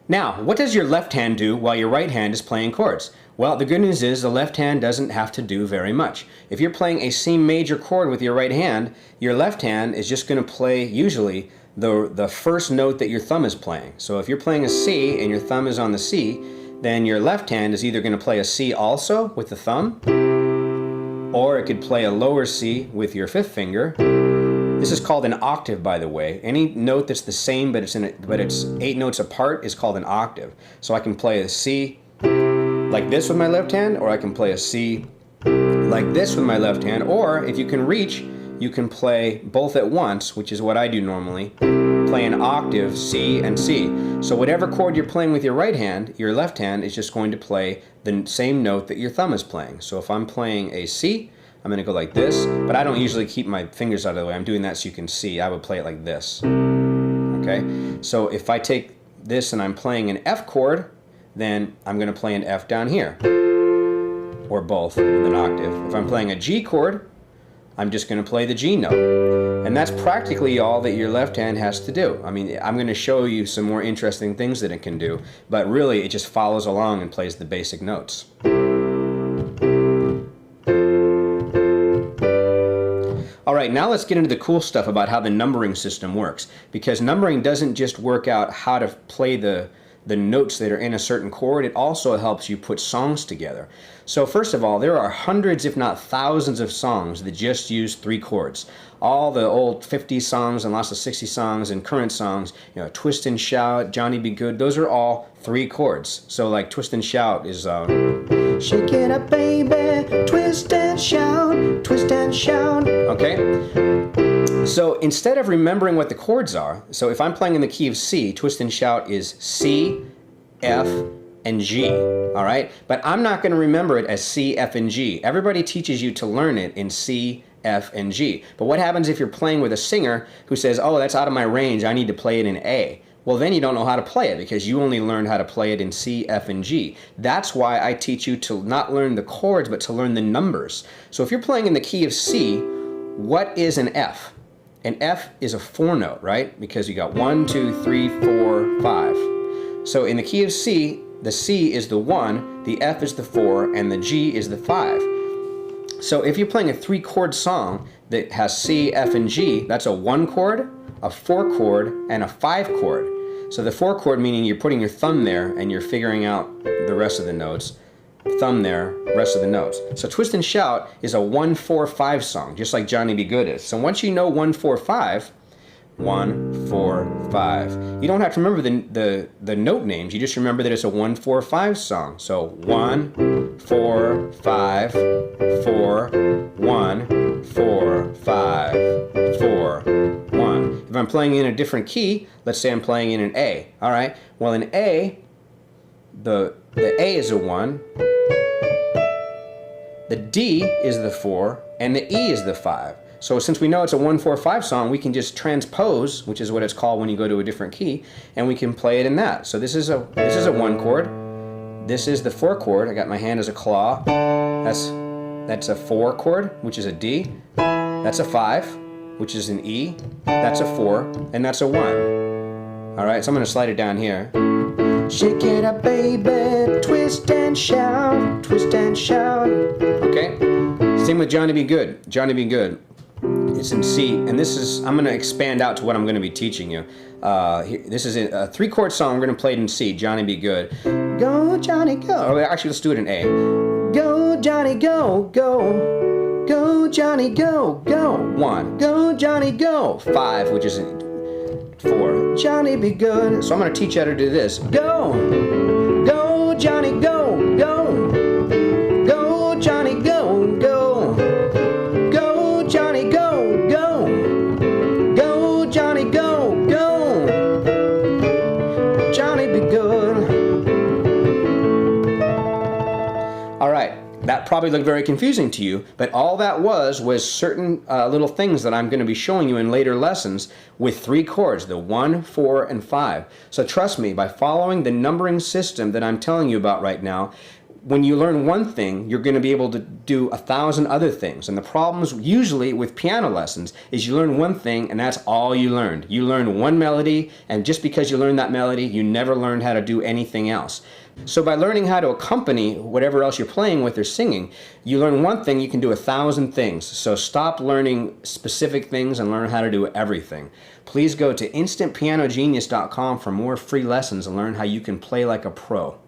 Now, what does your left hand do while your right hand is playing chords? Well, the good news is the left hand doesn't have to do very much. If you're playing a C major chord with your right hand, your left hand is just going to play usually the first note that your thumb is playing. So if you're playing a C and your thumb is on the C, then your left hand is either going to play a C also with the thumb, or it could play a lower C with your fifth finger. This is called an octave, by the way. Any note that's the same but it's 8 notes apart is called an octave. So I can play a C like this with my left hand, or I can play a C like this with my left hand, or if you can reach, you can play both at once, which is what I do normally. Play an octave, C and C. So whatever chord you're playing with your right hand, your left hand is just going to play the same note that your thumb is playing. So if I'm playing a C, I'm going to go like this, but I don't usually keep my fingers out of the way. I'm doing that so you can see. I would play it like this. Okay? So if I take this and I'm playing an F chord, then I'm going to play an F down here, or both with an octave. If I'm playing a G chord, I'm just going to play the G note. And that's practically all that your left hand has to do. I mean, I'm going to show you some more interesting things that it can do, but really it just follows along and plays the basic notes. Alright, now let's get into the cool stuff about how the numbering system works. Because numbering doesn't just work out how to play the notes that are in a certain chord, it also helps you put songs together. So first of all, there are hundreds if not thousands of songs that just use 3 chords. All the old 50s songs and lots of 60s songs and current songs, you know, Twist and Shout, Johnny Be Good, those are all 3 chords. So like Twist and Shout is shake it up baby, twist and shout, twist and shout. Okay? So instead of remembering what the chords are, so if I'm playing in the key of C, Twist and Shout is C, F, and G, all right? But I'm not going to remember it as C, F, and G. Everybody teaches you to learn it in C, F, and G. But what happens if you're playing with a singer who says, oh, that's out of my range, I need to play it in A? Well, then you don't know how to play it because you only learned how to play it in C, F, and G. That's why I teach you to not learn the chords, but to learn the numbers. So if you're playing in the key of C, what is an F? An F is a 4 note, right? Because you got 1, 2, 3, 4, 5. So in the key of C, the C is the 1, the F is the 4, and the G is the 5. So if you're playing a 3-chord song that has C, F, and G, that's a 1 chord, a 4 chord, and a 5 chord. So the 4 chord meaning you're putting your thumb there and you're figuring out the rest of the notes. Thumb there, rest of the notes. So Twist and Shout is a 1-4-5 song, just like Johnny Be Good is. So once you know 1-4-5, 1, 4, 5. You don't have to remember the note names, you just remember that it's a 1-4-5 song. So 1, 4, 5, 4, 1, 4, 5, 4, 1. If I'm playing in a different key, let's say I'm playing in an A. Alright, well in A, the A is a 1, the D is the 4, and the E is the 5. So since we know it's a 1-4-5 song, we can just transpose, which is what it's called when you go to a different key, and we can play it in that. So this is a 1 chord. This is the 4 chord. I got my hand as a claw. That's a 4 chord, which is a D. That's a 5, which is an E. That's a 4, and that's a 1. All right, so I'm going to slide it down here. Shake it up, baby, twist and shout, twist and shout. Okay? Same with Johnny Be Good. Johnny Be Good. It's in C, and this is, I'm going to expand out to what I'm going to be teaching you. This is a 3-chord song. We're going to play it in C, Johnny Be Good. Go, Johnny, go. Or actually, let's do it in A. Go, Johnny, go, go. Go, Johnny, go, go. 1. Go, Johnny, go. 5, which is 4. Johnny Be Good. So I'm going to teach you how to do this. Go. Go, Johnny, go, go. Go, Johnny, go, go. Go, Johnny, go, go. Go, Johnny, go, go. Johnny Be Good. All right. That probably looked very confusing to you, but all that was certain little things that I'm going to be showing you in later lessons with 3 chords, the 1, 4, and 5. So trust me, by following the numbering system that I'm telling you about right now, when you learn one thing, you're going to be able to do 1,000 other things. And the problems usually with piano lessons is you learn one thing and that's all you learned. You learn one melody, and just because you learned that melody, you never learned how to do anything else. So by learning how to accompany whatever else you're playing with or singing, you learn one thing, you can do 1,000 things. So stop learning specific things and learn how to do everything. Please go to instantpianogenius.com for more free lessons and learn how you can play like a pro.